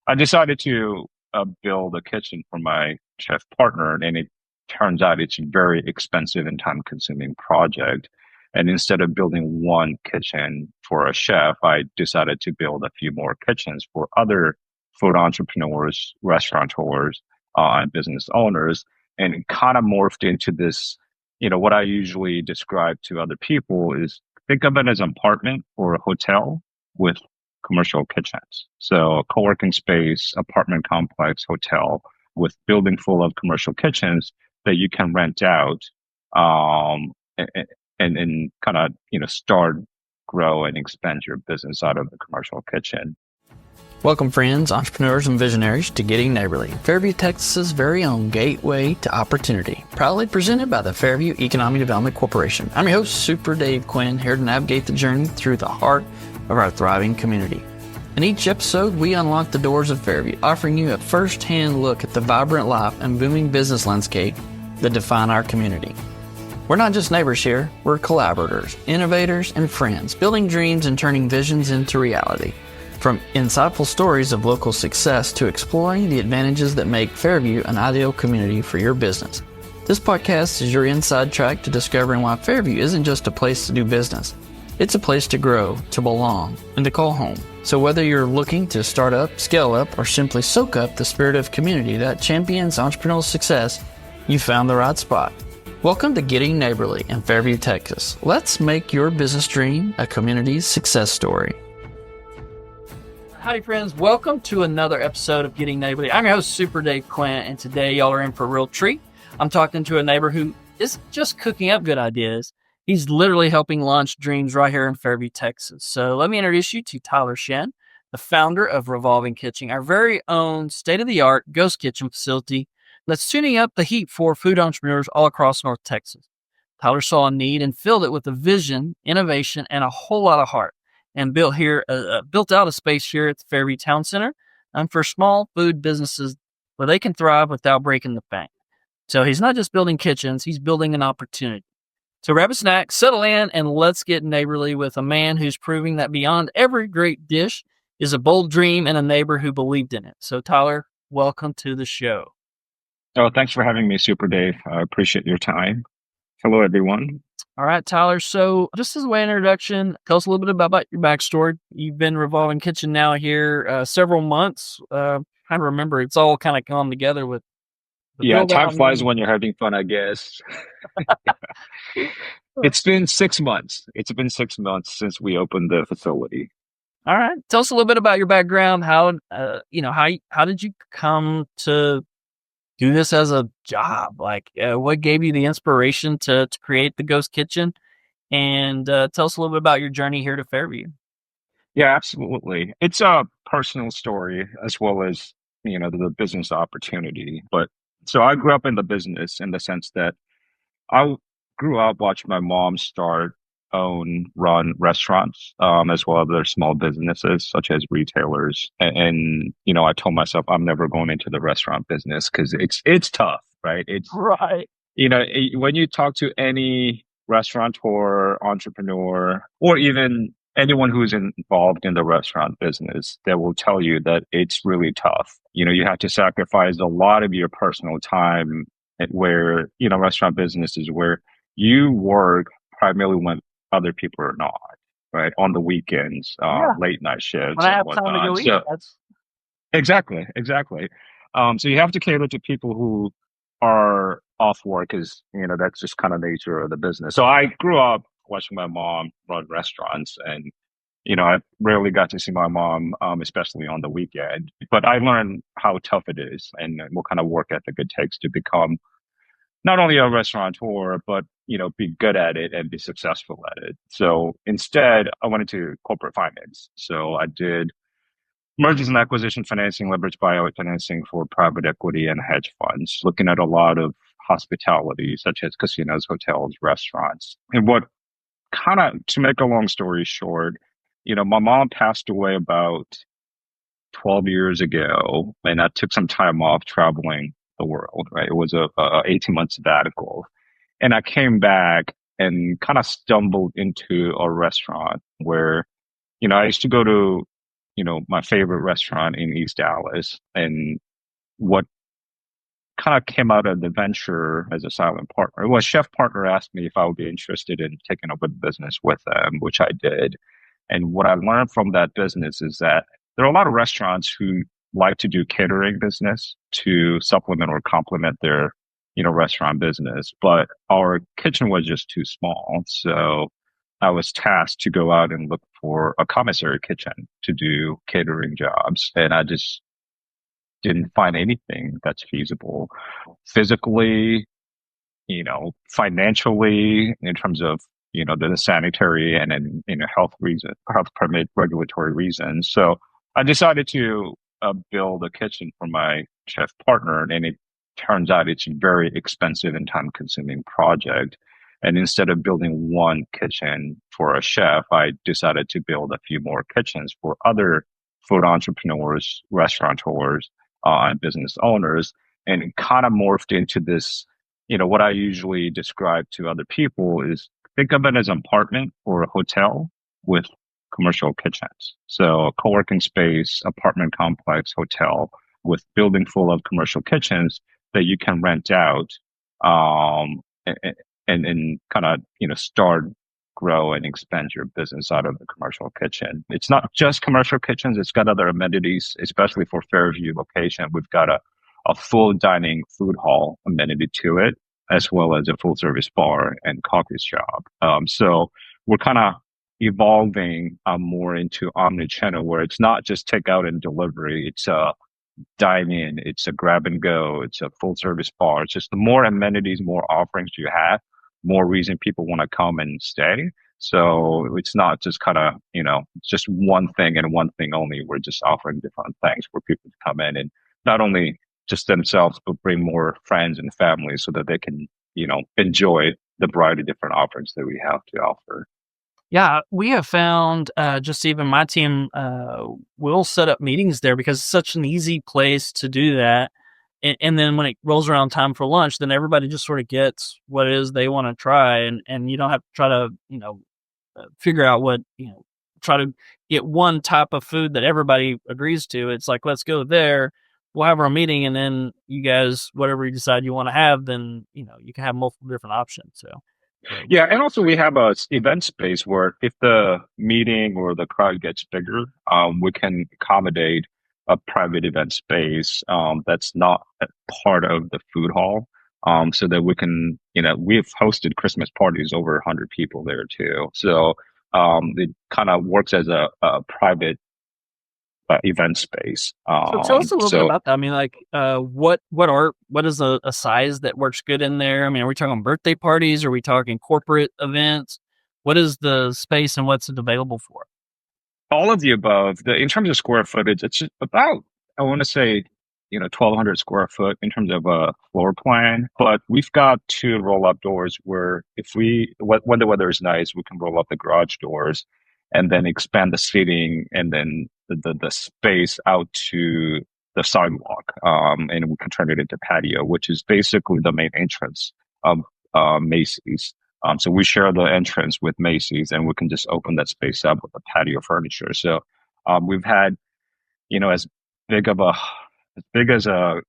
I decided to build a kitchen for my chef partner, and it turns out it's a very expensive and time-consuming project. And instead of building one kitchen for a chef, I decided to build a few more kitchens for other food entrepreneurs, restaurateurs, and business owners. And it kind of morphed into this, what I usually describe to other people is think of it as an apartment or a hotel with commercial kitchens. So a co-working space, apartment complex, hotel with building full of commercial kitchens that you can rent out and kind of, start, grow and expand your business out of the commercial kitchen. Welcome, friends, entrepreneurs, and visionaries to Getting Neighborly, Fairview, Texas's very own gateway to opportunity. Proudly presented by the Fairview Economic Development Corporation. I'm your host, Super Dave Quinn, here to navigate the journey through the heart of our thriving community. In each episode, we unlock the doors of Fairview, offering you a first-hand look at the vibrant life and booming business landscape that define our community. We're not just neighbors here, we're collaborators, innovators, and friends, building dreams and turning visions into reality. From insightful stories of local success to exploring the advantages that make Fairview an ideal community for your business. This podcast is your inside track to discovering why Fairview isn't just a place to do business. It's a place to grow, to belong, and to call home. So whether you're looking to start up, scale up, or simply soak up the spirit of community that champions entrepreneurial success, you found the right spot. Welcome to Getting Neighborly in Fairview, Texas. Let's make your business dream a community's success story. Howdy, friends. Welcome to another episode of Getting Neighborly. I'm your host, Super Dave Quinn, and today y'all are in for a real treat. I'm talking to a neighbor who isn't just cooking up good ideas. He's literally helping launch dreams right here in Fairview, Texas. So let me introduce you to Tyler Shin, the founder of Revolving Kitchen, our very own state-of-the-art ghost kitchen facility that's tuning up the heat for food entrepreneurs all across North Texas. Tyler saw a need and filled it with a vision, innovation, and a whole lot of heart, and built out a space here at the Fairview Town Center for small food businesses where they can thrive without breaking the bank. So he's not just building kitchens, he's building an opportunity. So grab a snack, settle in, and let's get neighborly with a man who's proving that beyond every great dish is a bold dream and a neighbor who believed in it. So Tyler, welcome to the show. Oh, thanks for having me, Super Dave. I appreciate your time. Hello, everyone. All right, Tyler. So just as a way of introduction, tell us a little bit about your backstory. You've been Revolving Kitchen now here several months. Trying to remember, it's all kind of come together with the Yeah, build time out. flies when you're having fun, I guess. It's been 6 months. It's been 6 months since we opened the facility. All right. Tell us a little bit about your background. How did you come to do this as a job? Like, what gave you the inspiration to create the Ghost Kitchen? And tell us a little bit about your journey here to Fairview. Yeah, absolutely. It's a personal story as well as, the business opportunity. But so I grew up in the business in the sense that I grew up watching my mom run restaurants, as well as other small businesses such as retailers. And I told myself I'm never going into the restaurant business because it's tough, right? It's Right. when you talk to any restaurateur, entrepreneur, or even anyone who's involved in the restaurant business, they will tell you that it's really tough. You have to sacrifice a lot of your personal time where, restaurant business is where you work primarily when other people are not, right? On the weekends, late night shifts When I and have time to whatnot. go eat, So that's exactly. So you have to cater to people who are off work because, that's just kind of nature of the business. So I grew up watching my mom run restaurants and, I rarely got to see my mom, especially on the weekend, but I learned how tough it is and what kind of work ethic it takes to become not only a restaurateur, but, be good at it and be successful at it. So instead, I went into corporate finance. So I did mergers and acquisition financing, leverage buyout financing for private equity and hedge funds, looking at a lot of hospitality, such as casinos, hotels, restaurants. And what kind of, to make a long story short, my mom passed away about 12 years ago, and I took some time off traveling the world, right? It was a 18-month sabbatical. And I came back and kind of stumbled into a restaurant where, I used to go to my favorite restaurant in East Dallas. And what kind of came out of the venture as a silent partner, well, chef partner asked me if I would be interested in taking over the business with them, which I did. And what I learned from that business is that there are a lot of restaurants who like to do catering business to supplement or complement their, restaurant business. But our kitchen was just too small. So I was tasked to go out and look for a commissary kitchen to do catering jobs. And I just didn't find anything that's feasible physically, financially, in terms of, the sanitary and then, health permit regulatory reasons. So I decided to build a kitchen for my chef partner, and it turns out it's a very expensive and time consuming project. And instead of building one kitchen for a chef, I decided to build a few more kitchens for other food entrepreneurs, restaurateurs, and business owners. And it kind of morphed into this, what I usually describe to other people is think of it as an apartment or a hotel with commercial kitchens. So a co-working space, apartment complex, hotel with building full of commercial kitchens that you can rent out, and kind of, start, grow and expand your business out of the commercial kitchen. It's not just commercial kitchens. It's got other amenities, especially for Fairview location. We've got a full dining food hall amenity to it, as well as a full service bar and coffee shop. So we're kind of evolving more into omni-channel, where it's not just takeout and delivery. It's a dine in, it's a grab and go, it's a full service bar. It's just the more amenities, more offerings you have, more reason people want to come and stay. So it's not just kind of, just one thing and one thing only. We're just offering different things for people to come in and not only just themselves, but bring more friends and family so that they can, enjoy the variety of different offerings that we have to offer. Yeah, we have found just even my team will set up meetings there because it's such an easy place to do that. And then when it rolls around time for lunch, then everybody just sort of gets what it is they want to try. And you don't have to try to, figure out what, try to get one type of food that everybody agrees to. It's like, let's go there. We'll have our meeting. And then you guys, whatever you decide you want to have, then, you can have multiple different options. So. Yeah, and also we have a event space where if the meeting or the crowd gets bigger, we can accommodate a private event space that's not a part of the food hall, so that we can, we've hosted Christmas parties over 100 people there too. So it kind of works as a private event space. So tell us a little bit about that. I mean, like, what is a size that works good in there? I mean, are we talking birthday parties? Are we talking corporate events? What is the space and what's it available for? All of the above. In terms of square footage, it's about, I want to say, 1,200 square foot in terms of a floor plan. But we've got two roll up doors where when the weather is nice, we can roll up the garage doors and then expand the seating and then the space out to the sidewalk. And we can turn it into patio, which is basically the main entrance of Macy's. So we share the entrance with Macy's, and we can just open that space up with the patio furniture. So we've had, as big as a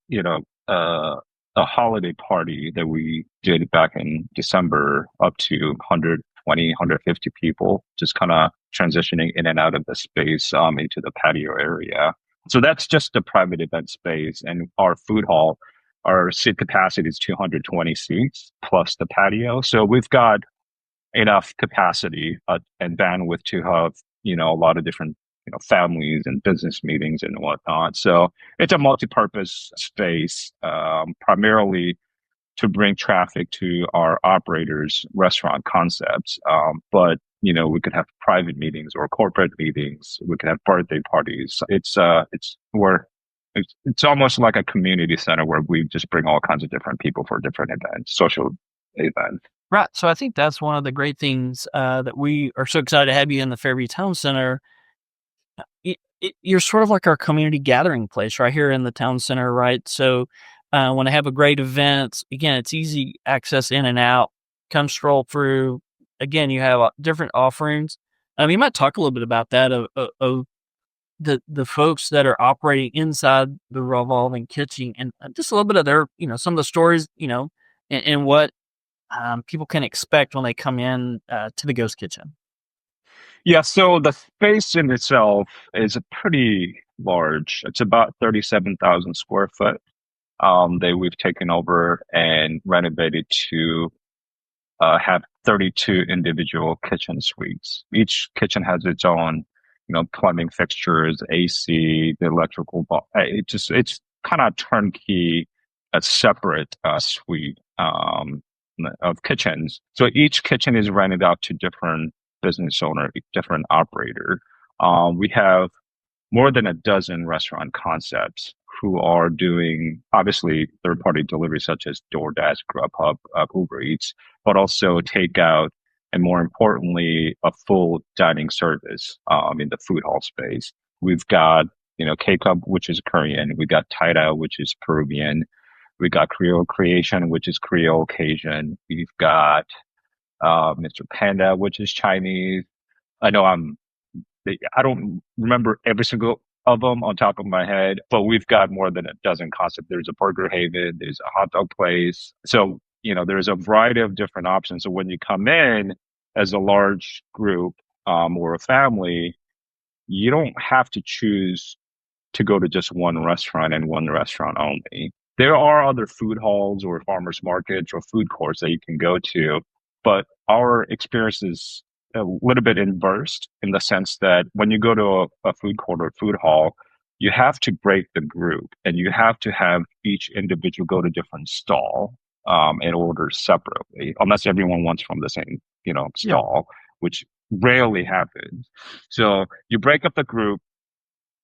holiday party that we did back in December, up to 120, 150 people, just kind of transitioning in and out of the space into the patio area. So that's just a private event space, and our food hall. Our seat capacity is 220 seats plus the patio. So we've got enough capacity and bandwidth to have, a lot of different, families and business meetings and whatnot. So it's a multi-purpose space, primarily to bring traffic to our operators' restaurant concepts. But, we could have private meetings or corporate meetings. We could have birthday parties. It's almost like a community center where we just bring all kinds of different people for different events, social events. Right. So I think that's one of the great things that we are so excited to have you in the Fairview Town Center. You're sort of like our community gathering place right here in the town center, right? So when I have a great event, again, it's easy access in and out. Come stroll through. Again, you have different offerings. You might talk a little bit about that of the folks that are operating inside the Revolving Kitchen, and just a little bit of their, some of the stories, and what people can expect when they come in to the Ghost Kitchen. Yeah, so the space in itself is pretty large. It's about 37,000 square foot. That we've taken over and renovated to have 32 individual kitchen suites. Each kitchen has its own, plumbing fixtures, AC, the electrical. It's kind of turnkey, a separate suite of kitchens. So each kitchen is rented out to different business owner, different operator. We have more than a dozen restaurant concepts who are doing obviously third party delivery such as DoorDash, Grubhub, Uber Eats, but also takeout and more importantly, a full dining service in the food hall space. We've got, K-Cup, which is Korean. We got Taida, which is Peruvian. We got Creole Creation, which is Creole Cajun. We've got Mr. Panda, which is Chinese. I know I don't remember every single of them on top of my head, but we've got more than a dozen concepts. There's a Burger Haven, there's a hot dog place. So, there's a variety of different options. So when you come in as a large group or a family, you don't have to choose to go to just one restaurant and one restaurant only. There are other food halls or farmers markets or food courts that you can go to, but our experience is a little bit inverse in the sense that when you go to a food court or food hall, you have to break the group and you have to have each individual go to different stall and order separately, unless everyone wants from the same, stall, which rarely happens. So you break up the group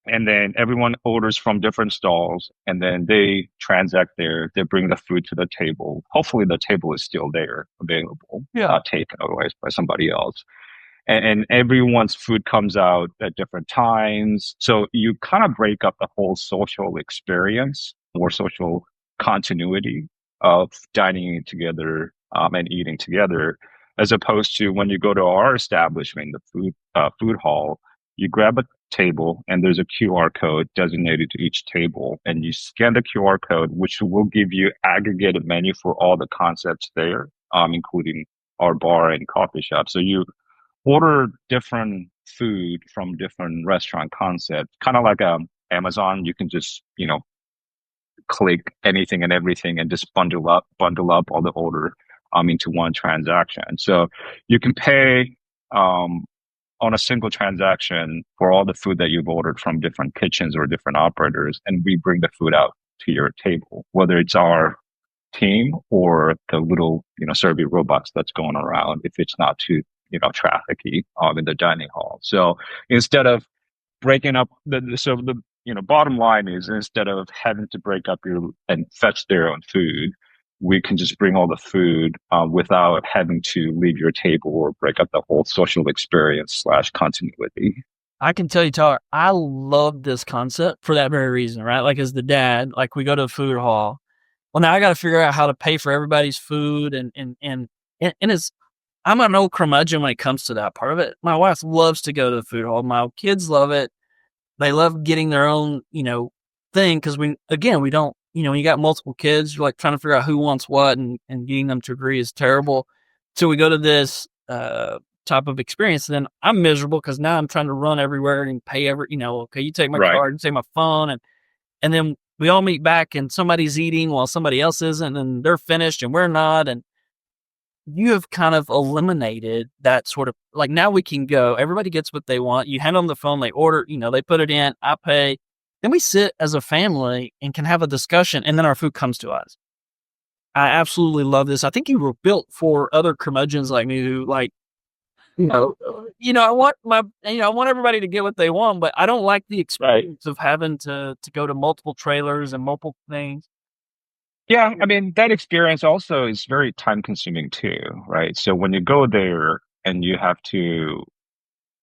and then everyone orders from different stalls and then they transact there. They bring the food to the table. Hopefully the table is still there available, not taken otherwise by somebody else. And everyone's food comes out at different times. So you kind of break up the whole social experience or social continuity of dining together and eating together, as opposed to when you go to our establishment, the food hall, you grab a table and there's a QR code designated to each table and you scan the QR code, which will give you aggregated menu for all the concepts there, including our bar and coffee shop. So you order different food from different restaurant concepts, kind of like Amazon. You can just, click anything and everything and just bundle up all the order into one transaction. So you can pay on a single transaction for all the food that you've ordered from different kitchens or different operators, and we bring the food out to your table, whether it's our team or the little, survey robots that's going around if it's not too, trafficy in the dining hall. So instead of breaking up the bottom line is instead of having to break up and fetch their own food, we can just bring all the food without having to leave your table or break up the whole social experience / continuity. I can tell you, Tyler, I love this concept for that very reason, right? Like as the dad, like we go to a food hall. Well, now I got to figure out how to pay for everybody's food and it's, I'm an old curmudgeon when it comes to that part of it. My wife loves to go to the food hall. My kids love it. They love getting their own, thing. Cause we don't, when you got multiple kids, you're like trying to figure out who wants what and getting them to agree is terrible. So we go to this, type of experience. And then I'm miserable because now I'm trying to run everywhere and pay okay, you take my card, you take my phone. And then we all meet back and somebody's eating while somebody else isn't and they're finished and we're not. And you have kind of eliminated that sort of like now we can go, everybody gets what they want. You hand them the phone, they order, they put it in, I pay. Then we sit as a family and can have a discussion and then our food comes to us. I absolutely love this. I think you were built for other curmudgeons like me who like, I want I want everybody to get what they want, but I don't like the experience of having to go to multiple trailers and multiple things. Yeah, I mean, that experience also is very time consuming too, right? So when you go there and you have to,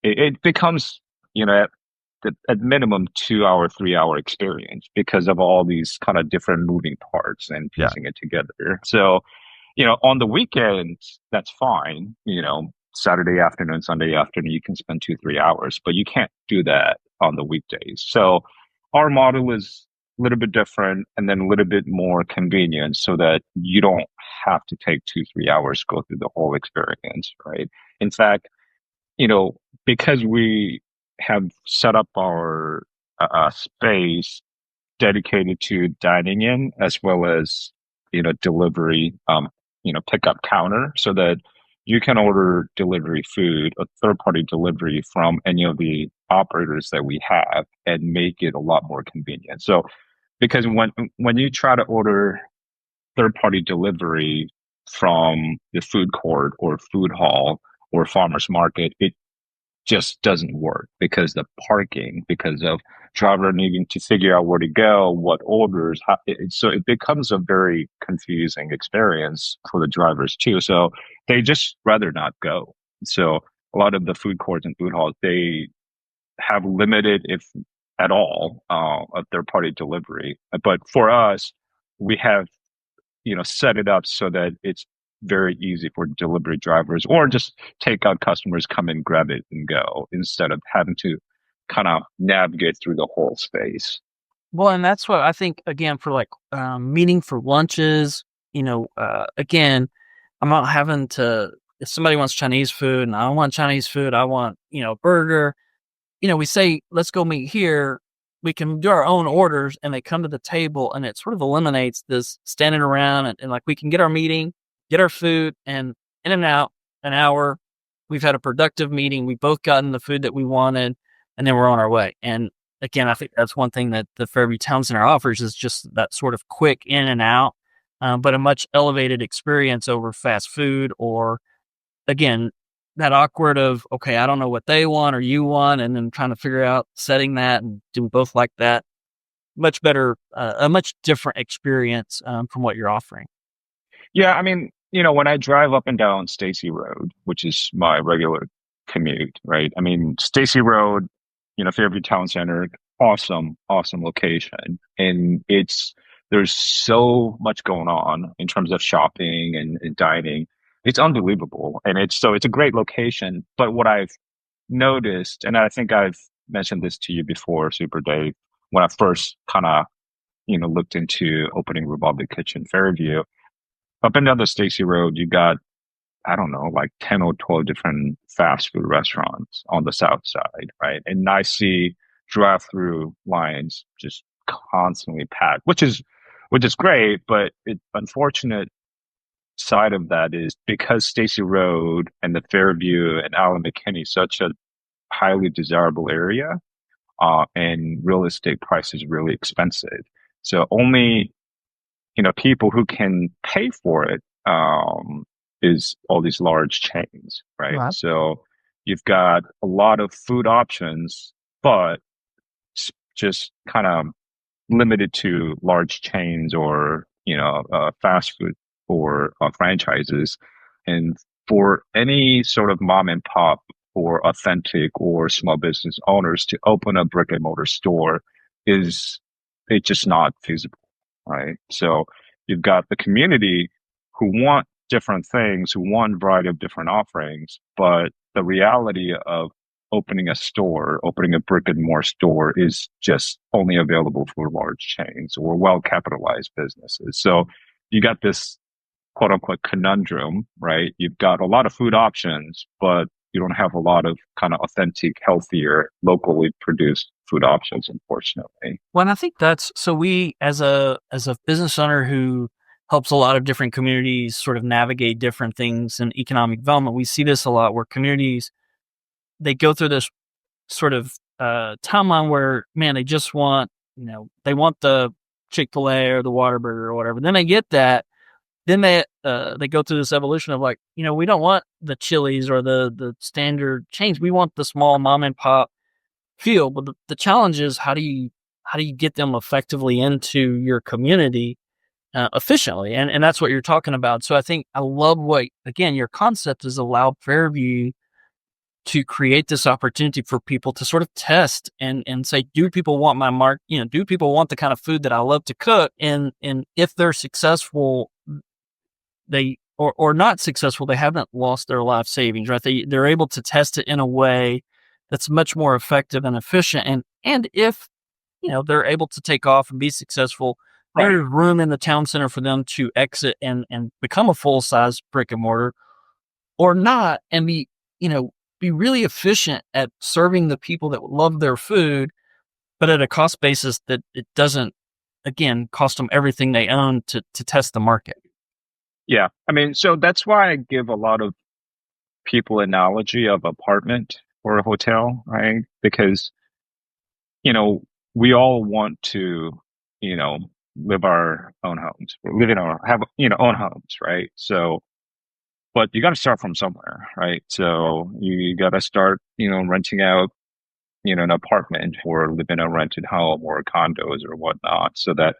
it becomes, at minimum 2 hour, 3 hour experience because of all these kind of different moving parts and piecing it together. So, on the weekends, that's fine. Saturday afternoon, Sunday afternoon, you can spend 2, 3 hours, but you can't do that on the weekdays. So our model is a little bit different and then a little bit more convenient so that you don't have to take 2, 3 hours to go through the whole experience, right? In fact, because we have set up our space dedicated to dining in as well as, delivery, pickup counter so that you can order delivery food, a third party delivery from any of the operators that we have and make it a lot more convenient. So, because when you try to order third party delivery from the food court or food hall or farmers market, it just doesn't work because the parking, because of driver needing to figure out where to go, what orders. So it becomes a very confusing experience for the drivers too. So they just rather not go. So a lot of the food courts and food halls, they have limited, if at all, of third party delivery. But for us, we have set it up so that it's very easy for delivery drivers or just takeout customers come and grab it and go instead of having to kind of navigate through the whole space. Well, and that's what I think, again, for like meeting for lunches, again, I'm not having to, if somebody wants Chinese food and I don't want Chinese food, I want, burger, we say, let's go meet here. We can do our own orders and they come to the table and it sort of eliminates this standing around and like we can get our meeting, get our food and in and out an hour. We've had a productive meeting. We've both gotten the food that we wanted and then we're on our way. And again, I think that's one thing that the Fairview Town Center offers is just that sort of quick in and out, but a much elevated experience over fast food or again, that awkward of, okay, I don't know what they want or you want, and then trying to figure out setting that and do we both like that. Much better, a much different experience from what you're offering. Yeah, I mean, when I drive up and down Stacy Road, which is my regular commute, right? I mean, Stacy Road, Fairview Town Center, awesome, awesome location. And there's so much going on in terms of shopping and dining. It's unbelievable. And it's a great location. But what I've noticed, and I think I've mentioned this to you before, Super Dave, when I first kind of, looked into opening Revolving Kitchen Fairview, up and down the Stacy Road, you got, I don't know, like 10 or 12 different fast food restaurants on the south side, right? And I see drive-through lines just constantly packed, which is great, but unfortunate side of that is because Stacy Road and the Fairview and Allen McKinney is such a highly desirable area, and real estate price is really expensive. So only, people who can pay for it, is all these large chains, right? Right. So you've got a lot of food options, but just kind of limited to large chains or, fast food or franchises. And for any sort of mom and pop or authentic or small business owners to open a brick and mortar store it's just not feasible, right? So you've got the community who want different things, who want a variety of different offerings, but the reality of opening a store, opening a brick and mortar store is just only available for large chains or well capitalized businesses. So you got this quote unquote conundrum, right? You've got a lot of food options, but you don't have a lot of kind of authentic, healthier, locally produced food options, unfortunately. Well, and I think that's, so we, as a business owner who helps a lot of different communities sort of navigate different things in economic development, we see this a lot where communities, they go through this sort of timeline where, man, they just want, they want the Chick-fil-A or the Whataburger or whatever. Then they get that. Then they go through this evolution of like, we don't want the Chili's or the standard chains. We want the small mom and pop feel. But the challenge is how do you get them effectively into your community efficiently? And that's what you're talking about. So I think I love what, again, your concept has allowed Fairview to create this opportunity for people to sort of test and say, do people want my mark? Do people want the kind of food that I love to cook? And if they're successful, they or not successful, they haven't lost their life savings, right? They're able to test it in a way that's much more effective and efficient. And if, they're able to take off and be successful, Right. there's room in the town center for them to exit and become a full size brick and mortar or not, and be really efficient at serving the people that love their food, but at a cost basis that it doesn't, again, cost them everything they own to test the market. Yeah. I mean, so that's why I give a lot of people analogy of apartment or a hotel, right? Because, you know, we all want to, you know, live our own homes, live in our, have, own homes, right? So, but you got to start from somewhere, right? So you got to start, renting out, an apartment or live in a rented home or condos or whatnot so that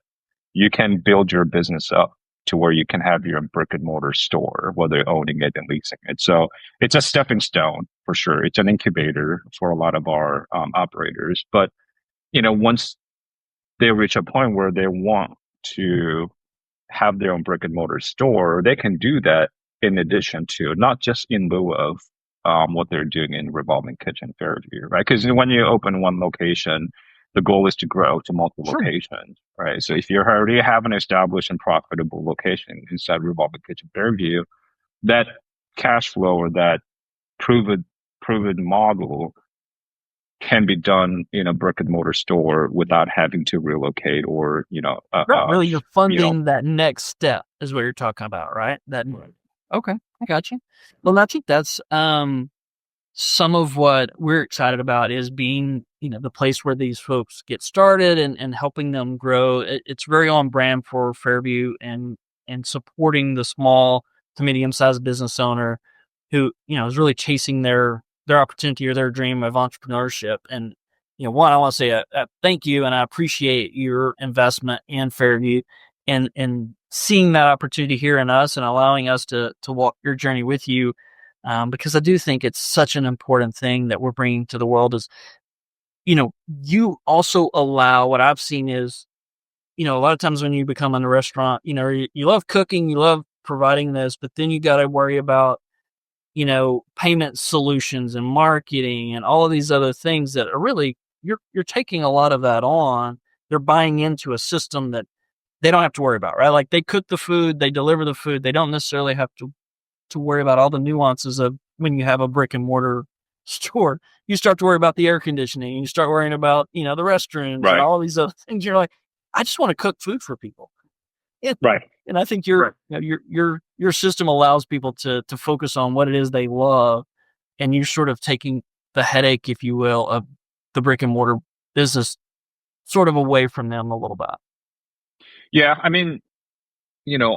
you can build your business up to where you can have your brick and mortar store, whether owning it and leasing it. So it's a stepping stone for sure. It's an incubator for a lot of our operators. But, once they reach a point where they want to have their own brick and mortar store, they can do that in addition to, not just in lieu of what they're doing in Revolving Kitchen Fairview, right? Because when you open one location, the goal is to grow to multiple Sure. locations, right? So if you already have an established and profitable location inside Revolving Kitchen Fairview, that cash flow or that proven model can be done in a brick and mortar store without having to relocate or Right, really, you're you know funding that next step is what you're talking about, right? right. Okay, I got you. Well, I think that's some of what we're excited about is being, the place where these folks get started and helping them grow. It's very on brand for Fairview and supporting the small to medium sized business owner who, is really chasing their opportunity or their dream of entrepreneurship. And, one, I want to say a thank you, and I appreciate your investment in Fairview and seeing that opportunity here in us and allowing us to walk your journey with you. Because I do think it's such an important thing that we're bringing to the world is, you also allow what I've seen is, a lot of times when you become in a restaurant, you love cooking, you love providing this, but then you got to worry about, payment solutions and marketing and all of these other things that are really, you're taking a lot of that on. They're buying into a system that they don't have to worry about, right? Like they cook the food, they deliver the food. They don't necessarily have to worry about all the nuances of when you have a brick and mortar store. You start to worry about the air conditioning. You start worrying about, the restrooms and Right. all these other things. You're like, I just want to cook food for people. And, Right. and I think Right. your system allows people to focus on what it is they love. And you're sort of taking the headache, if you will, of the brick and mortar business sort of away from them a little bit. Yeah. I mean,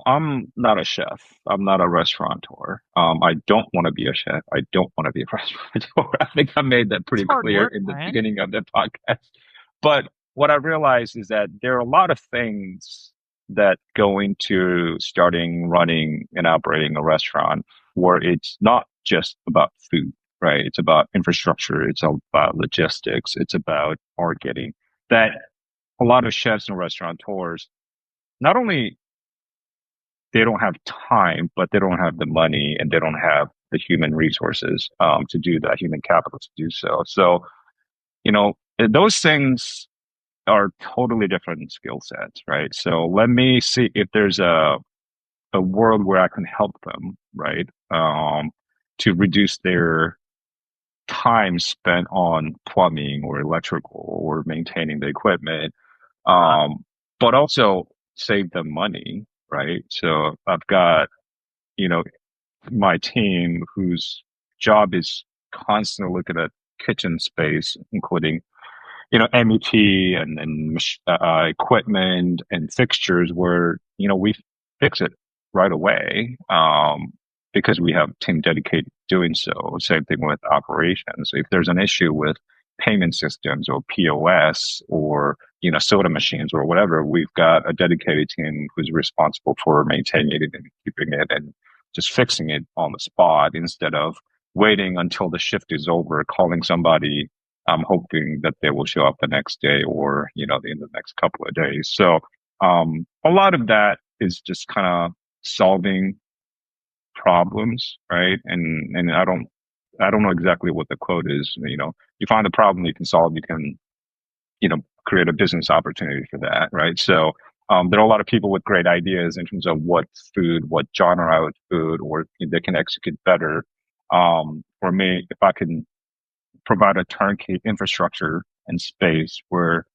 I'm not a chef. I'm not a restaurateur. I don't want to be a chef. I don't want to be a restaurateur. I think I made that It's pretty hard clear work, in the man. beginning of the podcast. But what I realized is that there are a lot of things that go into starting, running, and operating a restaurant where it's not just about food, right? It's about infrastructure. It's about logistics. It's about marketing. That a lot of chefs and restaurateurs not only they don't have time, but they don't have the money and they don't have the human resources to do that, human capital to do so. So, those things are totally different skill sets, right? So let me see if there's a world where I can help them, right? To reduce their time spent on plumbing or electrical or maintaining the equipment, but also save them money, right? So I've got, you know, my team whose job is constantly looking at kitchen space, including, MEP and equipment and fixtures where, we fix it right away. Because we have a team dedicated to doing so. Same thing with operations. If there's an issue with payment systems or POS or, soda machines or whatever, we've got a dedicated team who's responsible for maintaining it and keeping it and just fixing it on the spot instead of waiting until the shift is over, calling somebody, hoping that they will show up the next day or, in the next couple of days. So, a lot of that is just kind of solving problems, right? And I don't know exactly what the quote is. You find the problem you can solve, you can, create a business opportunity for that, right? So there are a lot of people with great ideas in terms of what food, what genre of food, or they can execute better. For me, if I can provide a turnkey infrastructure and space where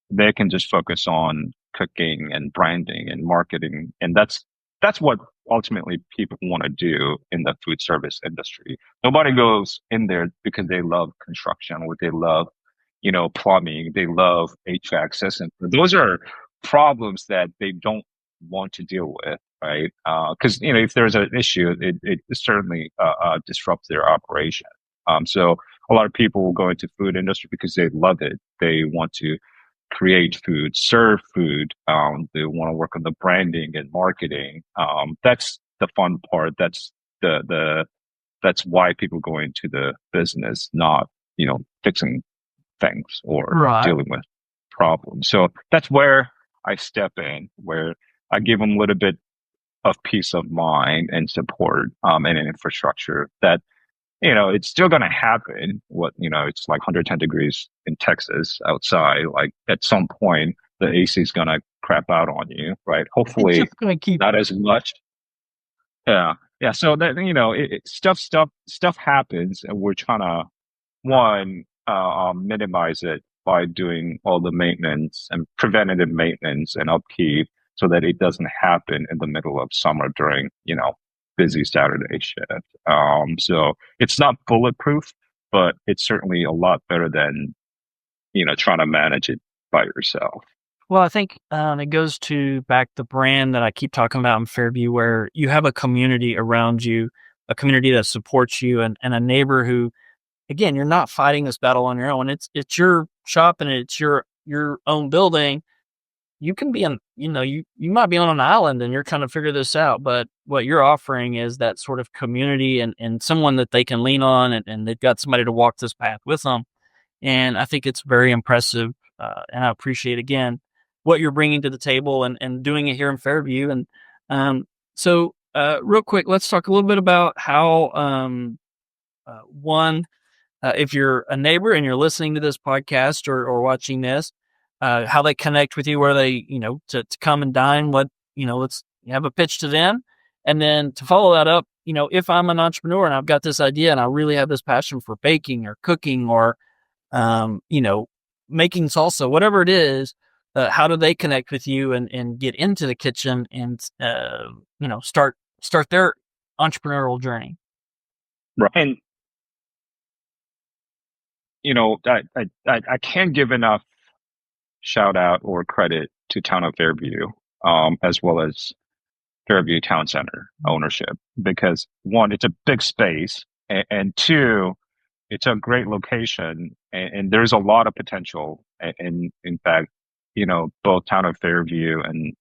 they can just focus on cooking and branding and marketing, and that's what ultimately people want to do in the food service industry. Nobody goes in there because they love construction or they love, plumbing, they love HVAC system. Those are problems that they don't want to deal with, right? Because if there's an issue, it certainly disrupts their operation. So a lot of people will go into food industry because they love it. They want to create food, serve food. They want to work on the branding and marketing. That's the fun part. That's why people go into the business, not fixing things or Right. dealing with problems. So that's where I step in, where I give them a little bit of peace of mind and support and an infrastructure that it's still going to happen. It's like 110 degrees in Texas outside. Like at some point, the AC is going to crap out on you, right? It's Hopefully just going to keep. not as much. Yeah. Yeah. So that, stuff happens and we're trying to, one, minimize it by doing all the maintenance and preventative maintenance and upkeep so that it doesn't happen in the middle of summer during, busy Saturday shift. So it's not bulletproof, but it's certainly a lot better than, trying to manage it by yourself. Well, I think it goes to back the brand that I keep talking about in Fairview, where you have a community around you, a community that supports you, and a neighbor who, again, you're not fighting this battle on your own. It's your shop and it's your own building. You can be you might be on an island and you're trying to figure this out, but what you're offering is that sort of community and someone that they can lean on, and they've got somebody to walk this path with them. And I think it's very impressive. And I appreciate, again, what you're bringing to the table and doing it here in Fairview. And real quick, let's talk a little bit about how, one, if you're a neighbor and you're listening to this podcast or watching this, how they connect with you, where they, to come and dine, let's have a pitch to them. And then to follow that up, if I'm an entrepreneur and I've got this idea and I really have this passion for baking or cooking or, making salsa, whatever it is, how do they connect with you and get into the kitchen and, start their entrepreneurial journey? Right. And, I can't give enough shout out or credit to Town of Fairview, as well as Fairview Town Center ownership, because one, it's a big space, and two, it's a great location, and there's a lot of potential. And in fact, both Town of Fairview and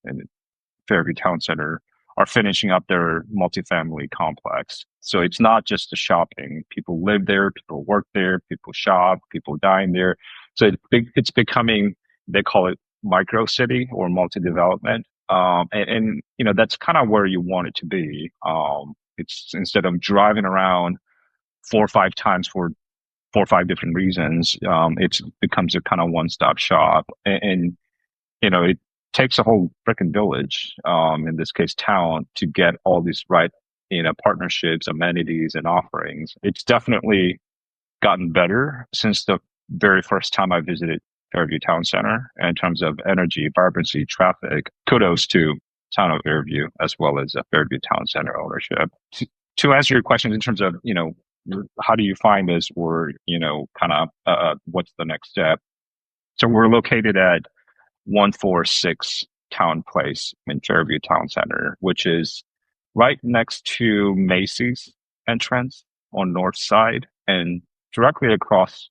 Fairview Town Center are finishing up their multifamily complex. So it's not just the shopping. People live there, people work there, people shop, people dine there. So it's becoming, they call it micro city or multi-development. That's kind of where you want it to be. It's instead of driving around 4 or 5 times for 4 or 5 different reasons, it becomes a kind of one-stop shop. It takes a whole freaking village, in this case, town, to get all these right, partnerships, amenities, and offerings. It's definitely gotten better since the very first time I visited Fairview Town Center in terms of energy, vibrancy, traffic. Kudos to Town of Fairview as well as Fairview Town Center ownership. To answer your question in terms of, how do you find us, or, kind of what's the next step? So we're located at 146 Town Place in Fairview Town Center, which is right next to Macy's entrance on north side and directly across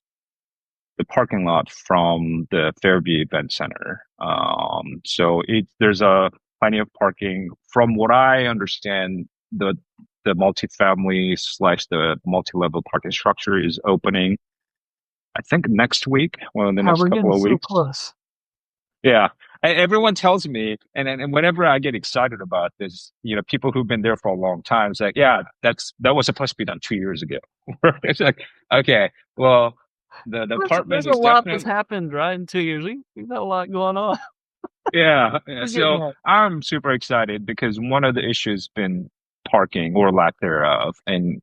the parking lot from the Fairview Event Center. So there's plenty of parking. From what I understand, the multifamily / the multi-level parking structure is opening, I think next week, well, in the next We're couple getting of so weeks. close. Yeah. Everyone tells me, and whenever I get excited about this, people who've been there for a long time, it's like, yeah, that was supposed to be done 2 years ago. It's like, okay, well, the There's apartment a is lot that's definitely, happened, right, in 2 years. We've got a lot going on. yeah, yeah. We're getting So there. I'm super excited because one of the issues been parking or lack thereof, and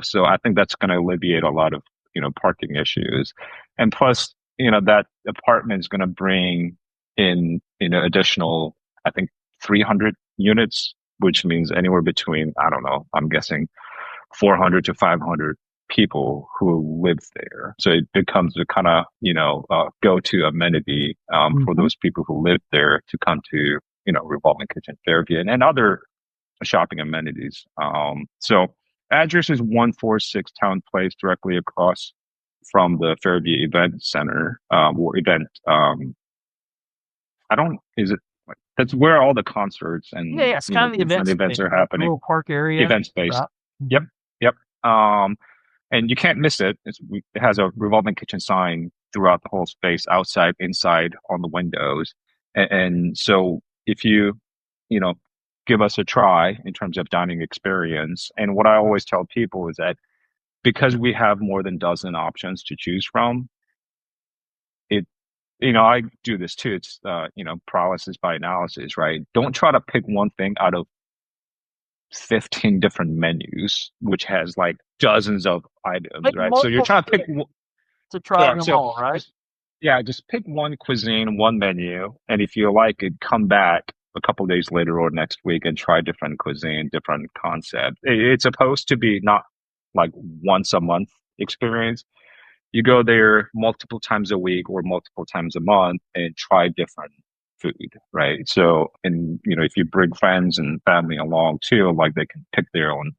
so I think that's going to alleviate a lot of parking issues, and plus, that apartment is going to bring in additional, I think, 300 units, which means anywhere between, I don't know, I'm guessing 400 to 500 people who live there. So it becomes a kind of, go-to amenity for Hmm. those people who live there to come to, Revolving Kitchen Fairview and other shopping amenities. So address is 146 Town Place, directly across from the Fairview Event Center, or event. I don't, is it, that's where all the concerts Yeah, and, yeah, it's kind of the event different events space, are right? The happening. little park area, Event space. right? Yep. Hmm. Yep. And you can't miss it. It has a revolving kitchen sign throughout the whole space, outside, inside, on the windows. And so if you know, give us a try in terms of dining experience, and what I always tell people is that because we have more than dozen options to choose from, it, I do this too. It's, paralysis by analysis, right? Don't try to pick one thing out of 15 different menus, which has like dozens of items, Make right? So you're multiple trying to pick, trips to try yeah, them so all, right? just, yeah, just pick one cuisine, one menu, and if you like it, come back a couple days later or next week and try different cuisine, different concept. It's supposed to be not like once a month experience. You go there multiple times a week or multiple times a month and try different food, right? So, and if you bring friends and family along too, like they can pick their own,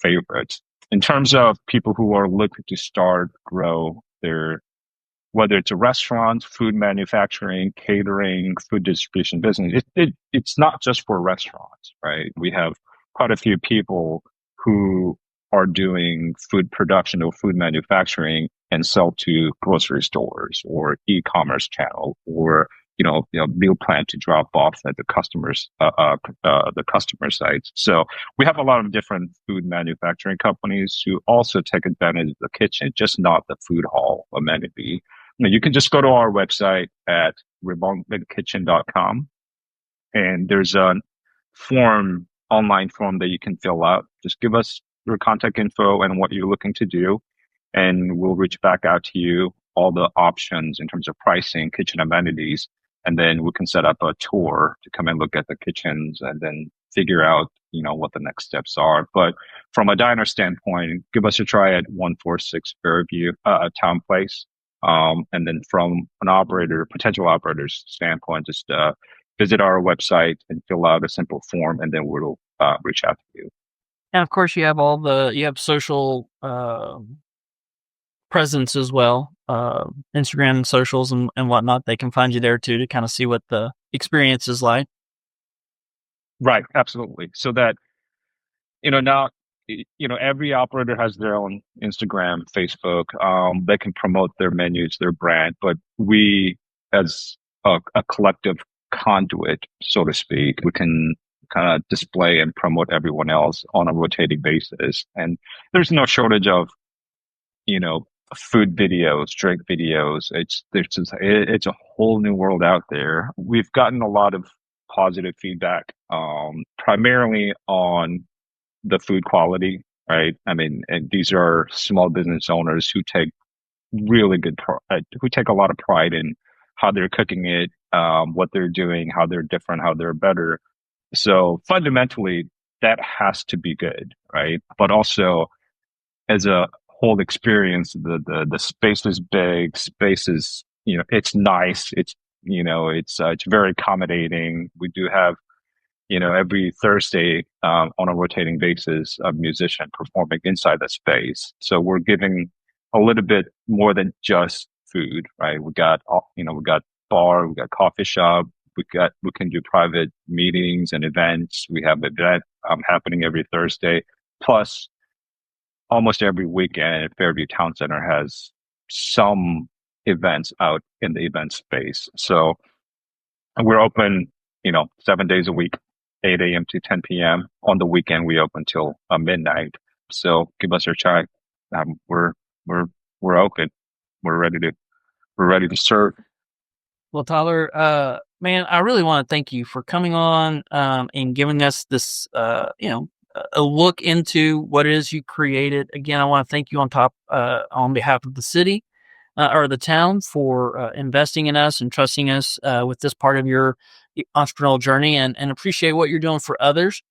favorites. In terms of people who are looking to start, grow their, whether it's a restaurant, food manufacturing, catering, food distribution business, it's not just for restaurants, right? We have quite a few people who are doing food production or food manufacturing and sell to grocery stores or e-commerce channel, or meal plan to drop off at the customer sites. So we have a lot of different food manufacturing companies who also take advantage of the kitchen, just not the food hall amenity. You can just go to our website at revolvingkitchen.com, and there's a online form that you can fill out. Just give us your contact info and what you're looking to do, and we'll reach back out to you all the options in terms of pricing, kitchen amenities, and then we can set up a tour to come and look at the kitchens and then figure out, what the next steps are. But from a diner standpoint, give us a try at 146 Fairview, Town Place. And then from an potential operator's standpoint, just visit our website and fill out a simple form, and then we'll reach out to you. And of course, you have social presence as well, Instagram and socials and whatnot. They can find you there too to kind of see what the experience is like. Right, absolutely. So that, now, every operator has their own Instagram, Facebook. They can promote their menus, their brand, but we, as a collective conduit, so to speak, we can kind of display and promote everyone else on a rotating basis. And there's no shortage of, food videos, drink videos. It's a whole new world out there. We've gotten a lot of positive feedback, primarily on the food quality, right? I mean, and these are small business owners who take who take a lot of pride in how they're cooking it, what they're doing, how they're different, how they're better. So fundamentally, that has to be good, right? But also, as a whole experience, the space is big, space is, it's nice, it's very accommodating. We do have, every Thursday, on a rotating basis, a musician performing inside the space. So we're giving a little bit more than just food, right? We got bar, we got coffee shop, we can do private meetings and events. We have an event happening every Thursday. Plus, almost every weekend, Fairview Town Center has some events out in the event space. So And we're open, 7 days a week, 8 a.m. to 10 p.m. On the weekend, we open till midnight. So give us your try. We're we're open. We're ready to we're ready to serve. Well, Tyler, man, I really want to thank you for coming on and giving us this, a look into what it is you created. Again, I want to thank you on behalf of the city or the town for investing in us and trusting us with this part of your entrepreneurial journey, and appreciate what you're doing for others.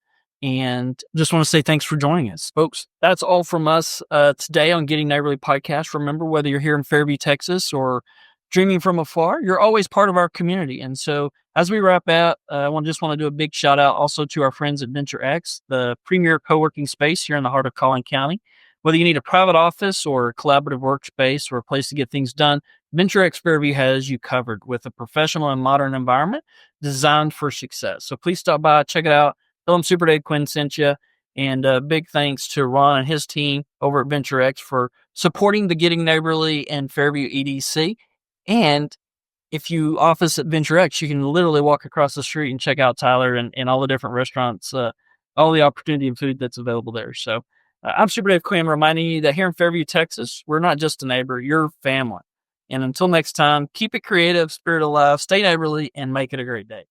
And just want to say thanks for joining us, folks. That's all from us today on Getting Neighborly Podcast. Remember, whether you're here in Fairview, Texas, or dreaming from afar, you're always part of our community. And so as we wrap out, I just want to do a big shout out also to our friends at VentureX, the premier co-working space here in the heart of Collin County. Whether you need a private office or a collaborative workspace or a place to get things done, VentureX Fairview has you covered with a professional and modern environment designed for success. So please stop by, check it out. Tell them Super Dave Quinn sent you. And big thanks to Ron and his team over at VentureX for supporting the Getting Neighborly and Fairview EDC. And if you office at VentureX, you can literally walk across the street and check out Tyler and all the different restaurants, all the opportunity and food that's available there. So I'm Super Dave Quinn, reminding you that here in Fairview, Texas, we're not just a neighbor, you're family. And until next time, keep it creative, spirit alive, stay neighborly, and make it a great day.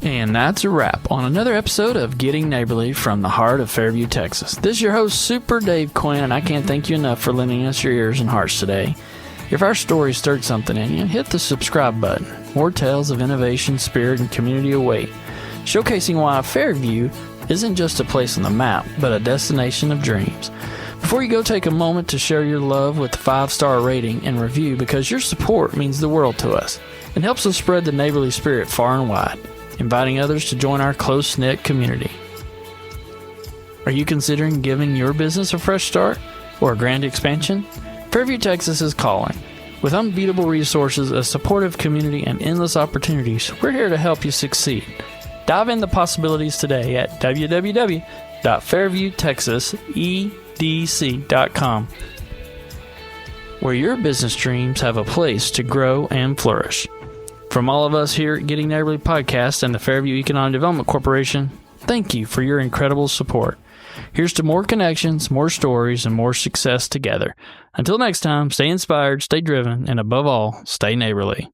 And that's a wrap on another episode of Getting Neighborly from the heart of Fairview, Texas. This is your host, Super Dave Quinn, and I can't thank you enough for lending us your ears and hearts today. If our story stirred something in you, hit the subscribe button. More tales of innovation, spirit, and community await, showcasing why Fairview isn't just a place on the map, but a destination of dreams. Before you go, take a moment to share your love with a 5-star rating and review, because your support means the world to us and helps us spread the neighborly spirit far and wide, inviting others to join our close-knit community. Are you considering giving your business a fresh start or a grand expansion? Fairview, Texas is calling. With unbeatable resources, a supportive community, and endless opportunities, we're here to help you succeed. Dive into possibilities today at www.fairviewtexasedc.com, where your business dreams have a place to grow and flourish. From all of us here at Getting Neighborly Podcast and the Fairview Economic Development Corporation, thank you for your incredible support. Here's to more connections, more stories, and more success together. Until next time, stay inspired, stay driven, and above all, stay neighborly.